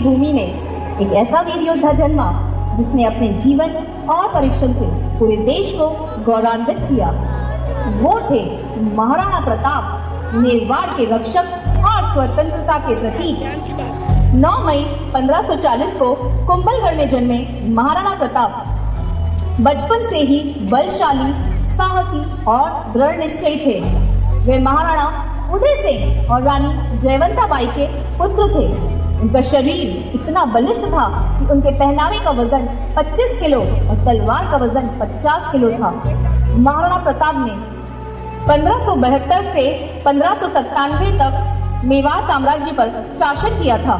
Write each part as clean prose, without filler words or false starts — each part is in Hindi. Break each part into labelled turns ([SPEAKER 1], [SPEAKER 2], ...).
[SPEAKER 1] भूमि में एक ऐसा वीर योद्धा जन्मा जिसने अपने जीवन और परिश्रम से पूरे देश को गौरवान्वित किया। वो थे महाराणा प्रताप, मेवाड़ के रक्षक और स्वतंत्रता के प्रतीक। 9 मई 1540 को कुंभलगढ़ में जन्मे महाराणा प्रताप बचपन से ही बलशाली, साहसी और दृढ़ निश्चयी थे। वे महाराणा उदय सिंह और रानी जयवंताबाई के पुत्र थे। उनका शरीर इतना बलिष्ठ था कि उनके पहनावे का वजन 25 किलो और तलवार का वजन 50 किलो था। महाराणा प्रताप ने 1572 से 1597 तक मेवाड़ साम्राज्य पर शासन किया था।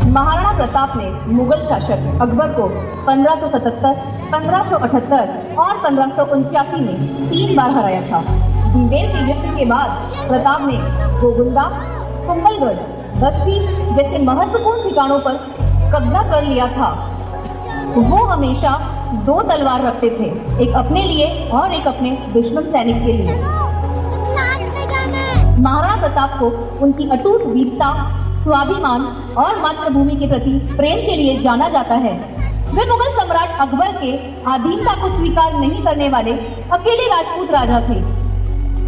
[SPEAKER 1] महाराणा प्रताप ने मुगल शासक अकबर को 1577, 1578 और 1579 में 3 बार हराया था। भीमबेन के युद्ध के बाद प्रताप ने गोगुंडा, कुंभलगढ़, बस्ती जैसे महत्वपूर्ण ठिकानों पर कब्जा कर लिया था। वो हमेशा 2 तलवार रखते थे, एक अपने लिए और एक अपने दुश्मन सैनिक के लिए। महाराणा प्रताप को उनकी अटूट वीरता, स्वाभिमान और मातृभूमि के प्रति प्रेम के लिए जाना जाता है। वे मुगल सम्राट अकबर के अधीनता को स्वीकार नहीं करने वाले अकेले राजपूत राजा थे।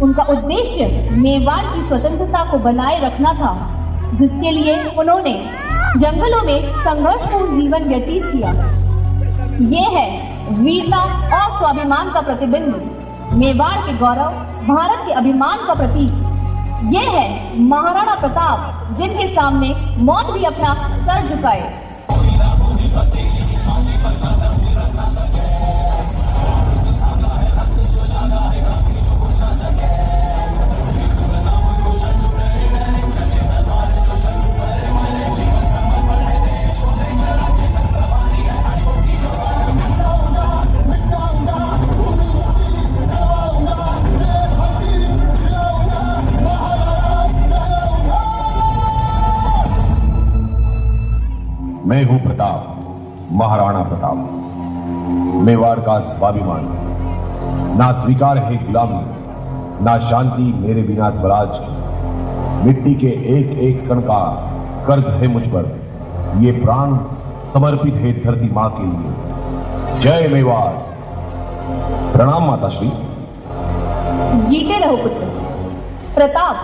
[SPEAKER 1] उनका उद्देश्य मेवाड़ की स्वतंत्रता को बनाए रखना था, जिसके लिए उन्होंने जंगलों में संघर्षपूर्ण जीवन व्यतीत किया। ये है वीरता और स्वाभिमान का प्रतिबिंब, मेवाड़ के गौरव, भारत के अभिमान का प्रतीक। ये है महाराणा प्रताप, जिनके सामने मौत भी अपना सर झुकाए।
[SPEAKER 2] मैं हूं प्रताप, महाराणा प्रताप। मेवाड़ का स्वाभिमान, ना स्वीकार है गुलामी, ना शांति मेरे बिना स्वराज की। मिट्टी के एक एक कण का कर्ज है मुझ पर, ये प्राण समर्पित है धरती मां के लिए। जय मेवाड़। प्रणाम माताश्री।
[SPEAKER 1] जीते रहो पुत्र। प्रताप,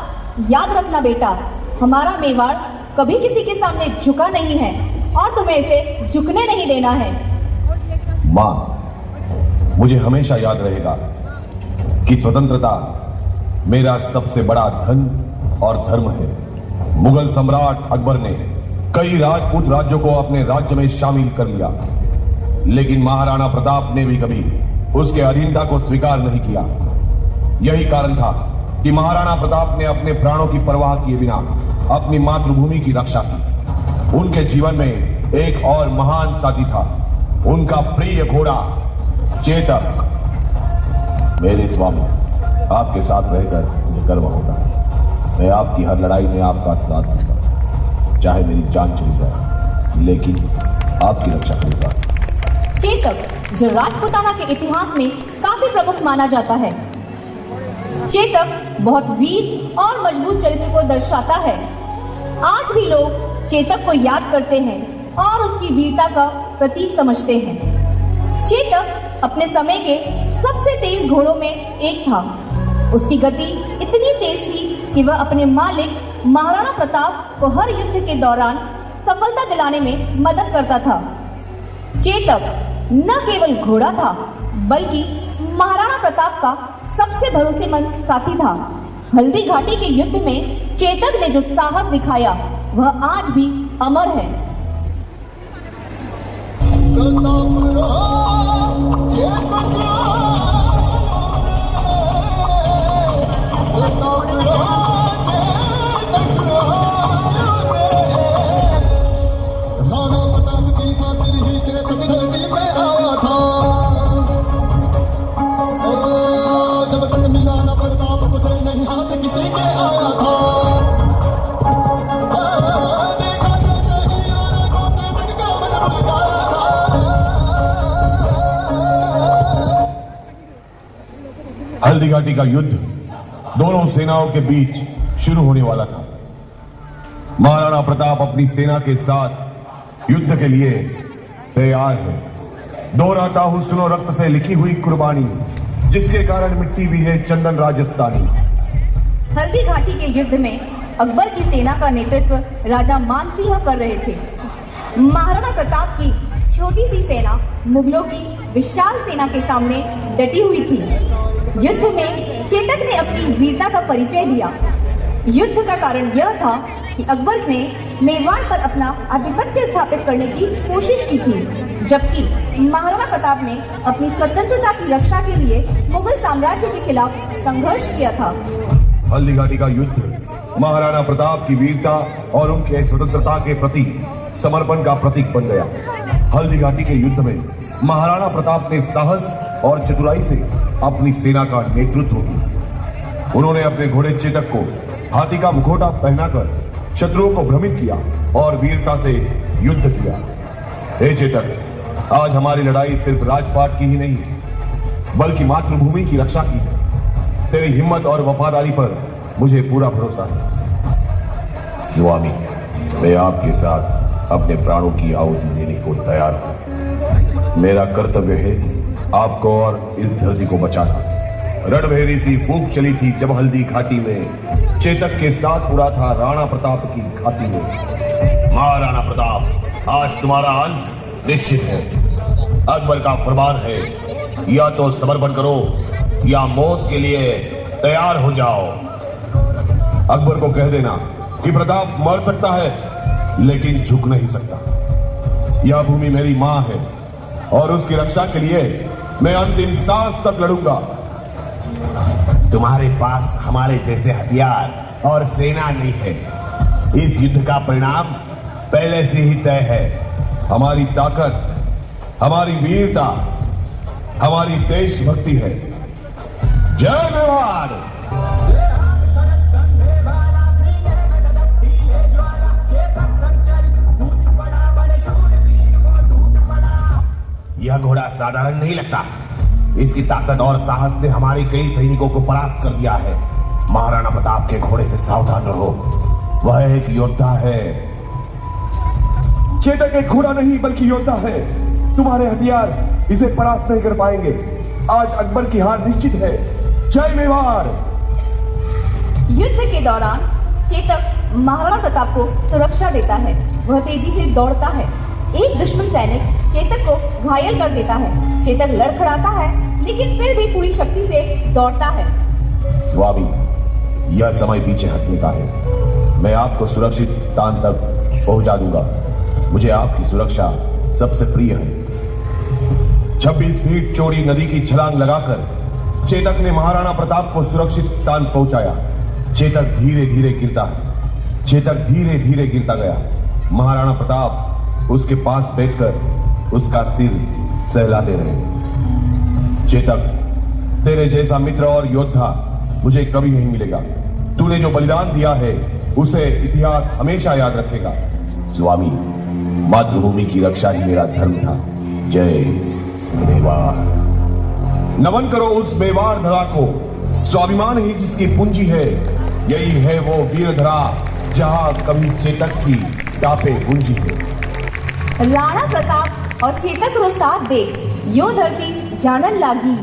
[SPEAKER 1] याद रखना बेटा, हमारा मेवाड़ कभी किसी के सामने झुका नहीं है और तुम्हें इसे झुकने नहीं देना है।
[SPEAKER 2] मां, मुझे हमेशा याद रहेगा कि स्वतंत्रता मेरा सबसे बड़ा धन और धर्म है। मुगल सम्राट अकबर ने कई राजपूत राज्यों को अपने राज्य में शामिल कर लिया, लेकिन महाराणा प्रताप ने भी कभी उसके अधीनता को स्वीकार नहीं किया। यही कारण था कि महाराणा प्रताप ने अपने प्राणों की परवाह किए बिना अपनी मातृभूमि की रक्षा की। उनके जीवन में एक और महान साथी था, उनका प्रिय घोड़ा चेतक। मेरे स्वामी, आपके साथ रहकर मुझे गर्व होता है। मैं आपकी हर लड़ाई में आपका साथ दूंगा, चाहे मेरी जान चली जाए, लेकिन आपकी रक्षा करूंगा।
[SPEAKER 1] चेतक, जो राजपूताना के इतिहास में काफी प्रमुख माना जाता है। चेतक बहुत वीर और मजबूत चरित्र को दर्शाता है। आज भी लोग चेतक को याद करते हैं और उसकी वीरता का प्रतीक समझते हैं। चेतक अपने समय के सबसे तेज घोड़ों में एक था। उसकी गति इतनी तेज थी कि वह अपने मालिक महाराणा प्रताप को हर युद्ध के दौरान सफलता दिलाने में मदद करता था। चेतक न केवल घोड़ा था, बल्कि महाराणा प्रताप का सबसे भरोसेमंद साथी था। हल्दी घाटी के युद्ध में चेतक ने जो साहस दिखाया, वह आज भी अमर है।
[SPEAKER 2] हल्दी घाटी का युद्ध दोनों सेनाओं के बीच शुरू होने वाला था। महाराणा प्रताप अपनी सेना के साथ युद्ध के लिए तैयार है। दोहराता हूं, सुनो रक्त से लिखी हुई कुर्बानी, जिसके कारण मिट्टी भी है चंदन राजस्थानी।
[SPEAKER 1] हल्दी घाटी के युद्ध में अकबर की सेना का नेतृत्व राजा मानसिंह कर रहे थे। महाराणा प्रताप की छोटी सी सेना मुगलों की विशाल सेना के सामने डटी हुई थी। युद्ध में चेतक ने अपनी वीरता का परिचय दिया। युद्ध का कारण यह था कि अकबर ने मेवाड़ पर अपना आधिपत्य स्थापित करने की कोशिश की थी, जबकि महाराणा प्रताप ने अपनी स्वतंत्रता की रक्षा के लिए मुगल साम्राज्य के खिलाफ संघर्ष किया था।
[SPEAKER 2] हल्दी घाटी का युद्ध महाराणा प्रताप की वीरता और उनके स्वतंत्रता के प्रति समर्पण का प्रतीक बन गया। हल्दी घाटी के युद्ध में महाराणा प्रताप ने साहस और चतुराई से अपनी सेना का नेतृत्व किया। उन्होंने अपने घोड़े चेतक को हाथी का मुखौटा पहनाकर शत्रुओं को भ्रमित किया और वीरता से युद्ध किया। हे चेतक, आज हमारी लड़ाई सिर्फ राजपाट की ही नहीं, बल्कि मातृभूमि की रक्षा की है। तेरी हिम्मत और वफादारी पर मुझे पूरा भरोसा है। स्वामी, मैं आपके साथ अपने प्राणों की आहुति देने को तैयार हूं। मेरा कर्तव्य है आपको और इस धरती को बचाना। रणभेरी सी फूंक चली थी जब हल्दी घाटी में चेतक के साथ उड़ा था राणा प्रताप की घाटी में। महाराणा प्रताप, आज तुम्हारा अंत निश्चित है। अकबर का फरमान है, या तो समर्पण करो या मौत के लिए तैयार हो जाओ। अकबर को कह देना कि प्रताप मर सकता है लेकिन झुक नहीं सकता। यह भूमि मेरी मां है और उसकी रक्षा के लिए मैं अंतिम सांस तक लड़ूंगा। तुम्हारे पास हमारे जैसे हथियार और सेना नहीं है। इस युद्ध का परिणाम पहले से ही तय है। हमारी ताकत, हमारी वीरता, हमारी देशभक्ति है। जय मेवाड़। यह घोड़ा साधारण नहीं लगता। इसकी ताकत और साहस ने हमारे कई सैनिकों को परास्त कर दिया है। महाराणा प्रताप के घोड़े से सावधान रहो, वह एक योद्धा है। चेतक एक घोड़ा नहीं बल्कि योद्धा है। तुम्हारे हथियार इसे परास्त नहीं कर पाएंगे। आज अकबर की हार निश्चित है। जय मेवाड़।
[SPEAKER 1] युद्ध के दौरान चेतक महाराणा प्रताप को सुरक्षा देता है। वह तेजी से दौड़ता है। एक दुश्मन सैनिक चेतक को घायल कर देता है। चेतक लड़खड़ाता है लेकिन फिर भी पूरी शक्ति से दौड़ता है।
[SPEAKER 2] स्वामी, यह समय पीछे हटने का है। मैं आपको सुरक्षित स्थान तक पहुंचा दूंगा। मुझे आपकी सुरक्षा सबसे प्रिय है। 26 फीट चौड़ी नदी की छलांग लगाकर चेतक ने महाराणा प्रताप को सुरक्षित स्थान पहुंचाया। चेतक धीरे धीरे गिरता है। चेतक धीरे धीरे गिरता गया। महाराणा प्रताप उसके पास बैठकर उसका सिर सहलाते रहे। चेतक, तेरे जैसा मित्र और योद्धा मुझे कभी नहीं मिलेगा। तूने जो बलिदान दिया है उसे इतिहास हमेशा याद रखेगा। स्वामी, मातृभूमि की रक्षा ही मेरा धर्म था। जय मेवाड़। नमन करो उस मेवाड़ धरा को, स्वाभिमान ही जिसकी पूंजी है। यही है वो वीर धरा जहां कभी चेतक की टापे गुंजी है।
[SPEAKER 1] राणा प्रताप और चेतक रो साथ देख यो धरती जानन लागी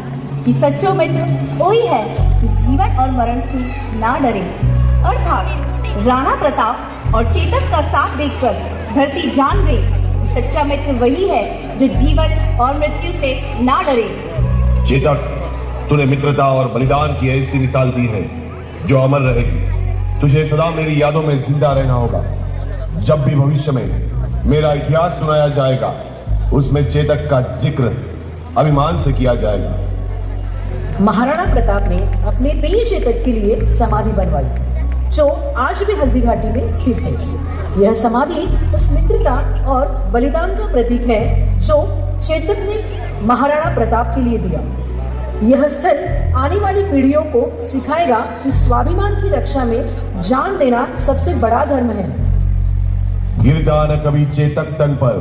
[SPEAKER 1] कि सच्चो मित्र वही है जो जीवन और मरण से ना डरे। अर्थात राणा प्रताप और चेतक का साथ देखकर धरती जान गई कि सच्चा मित्र वही है जो जीवन और मृत्यु से ना डरे।
[SPEAKER 2] चेतक, तूने मित्रता और बलिदान की ऐसी मिसाल दी है जो अमर रहेगी। तुझे सदा मेरी यादों में जिंदा रहना होगा। जब भी भविष्य में मेरा इतिहास सुनाया जाएगा उसमें चेतक का जिक्र अभिमान से किया जाएगा।
[SPEAKER 3] महाराणा प्रताप ने अपने प्रिय चेतक के लिए समाधि बनवाई जो आज भी हल्दी घाटी में स्थित है। यह समाधि उस मित्रता और बलिदान का प्रतीक है जो चेतक ने महाराणा प्रताप के लिए दिया। यह स्थल आने वाली पीढ़ियों को सिखाएगा कि स्वाभिमान की रक्षा में जान देना सबसे बड़ा धर्म है।
[SPEAKER 2] गिरता न कभी चेतक तन पर,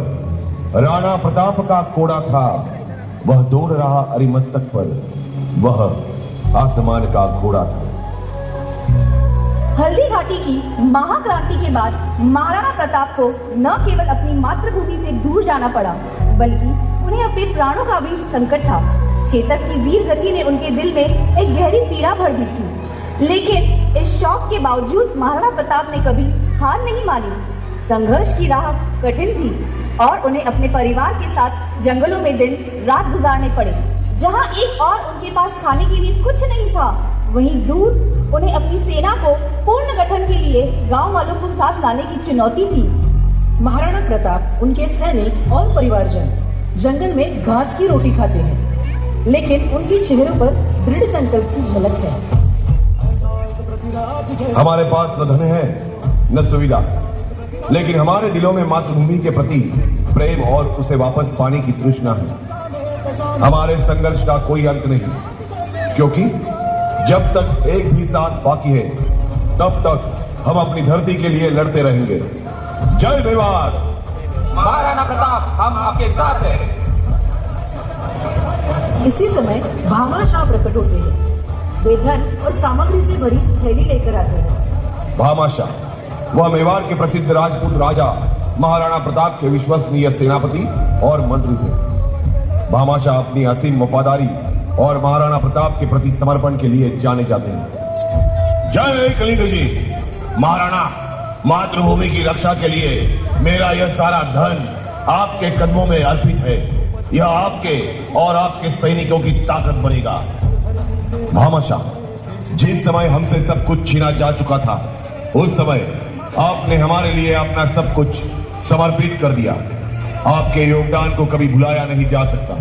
[SPEAKER 2] राणा प्रताप का कोड़ा था। वह दौड़ रहा अरिमस्तक पर, वह आसमान का घोड़ा था।
[SPEAKER 1] हल्दी घाटी की महाक्रांति के बाद महाराणा प्रताप को न केवल अपनी मातृभूमि से दूर जाना पड़ा, बल्कि उन्हें अपने प्राणों का भी संकट था। चेतक की वीर गति ने उनके दिल में एक गहरी पीड़ा भर दी थी, लेकिन इस शौक के बावजूद महाराणा प्रताप ने कभी हार नहीं मानी। संघर्ष की राह कठिन थी और उन्हें अपने परिवार के साथ जंगलों में दिन रात गुजारने पड़े। जहां एक और उनके पास खाने के लिए कुछ नहीं था, वहीं दूर उन्हें अपनी सेना को पूर्ण गठन के लिए गांव वालों को साथ लाने की चुनौती थी।
[SPEAKER 3] महाराणा प्रताप, उनके सैनिक और परिवारजन जंगल में घास की रोटी खाते हैं, लेकिन उनके चेहरों पर दृढ़ संकल्प की झलक है।
[SPEAKER 2] हमारे पास न धन है न सुविधा, लेकिन हमारे दिलों में मातृभूमि के प्रति प्रेम और उसे वापस पाने की तृष्णा है। हमारे संघर्ष का कोई अंत नहीं, क्योंकि जब तक एक भी सांस बाकी है, तब तक हम अपनी धरती के लिए लड़ते रहेंगे। जय मेवाड़।
[SPEAKER 4] महाराणा प्रताप, हम आपके साथ हैं।
[SPEAKER 3] इसी समय भामा शाह प्रकट होते हैं। वे धन और सामग्री से भरी थैली लेकर आते हैं।
[SPEAKER 2] भामा शाह वह मेवाड़ के प्रसिद्ध राजपूत राजा महाराणा प्रताप के विश्वसनीय सेनापति और मंत्री थे। भामा शाह अपनी असीम वफादारी और महाराणा प्रताप के प्रति समर्पण के लिए जाने जाते हैं। जय कलिंग जी। महाराणा, मातृभूमि की रक्षा के लिए मेरा यह सारा धन आपके कदमों में अर्पित है। यह आपके और आपके सैनिकों की ताकत बनेगा। भामा शाह, जिस समय हमसे सब कुछ छीना जा चुका था, उस समय आपने हमारे लिए अपना सब कुछ समर्पित कर दिया। आपके योगदान को कभी भुलाया नहीं जा सकता।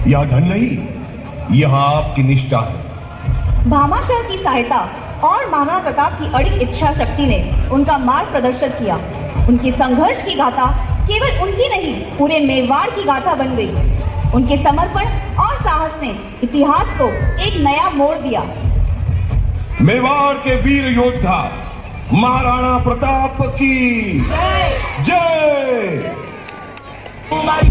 [SPEAKER 2] यह धन नहीं, यह आपकी निष्ठा है।
[SPEAKER 1] भामा शाह की सहायता और महाराणा प्रताप की अड़िग इच्छा शक्ति ने उनका मार्ग प्रदर्शित किया। उनकी संघर्ष की गाथा केवल उनकी नहीं, पूरे मेवाड़ की गाथा बन गई। उनके समर्पण और साहस ने इतिहास को एक नया मोड़ दिया।
[SPEAKER 2] मेवाड़ के वीर योद्धा महाराणा प्रताप की जय।
[SPEAKER 4] तुम्हारी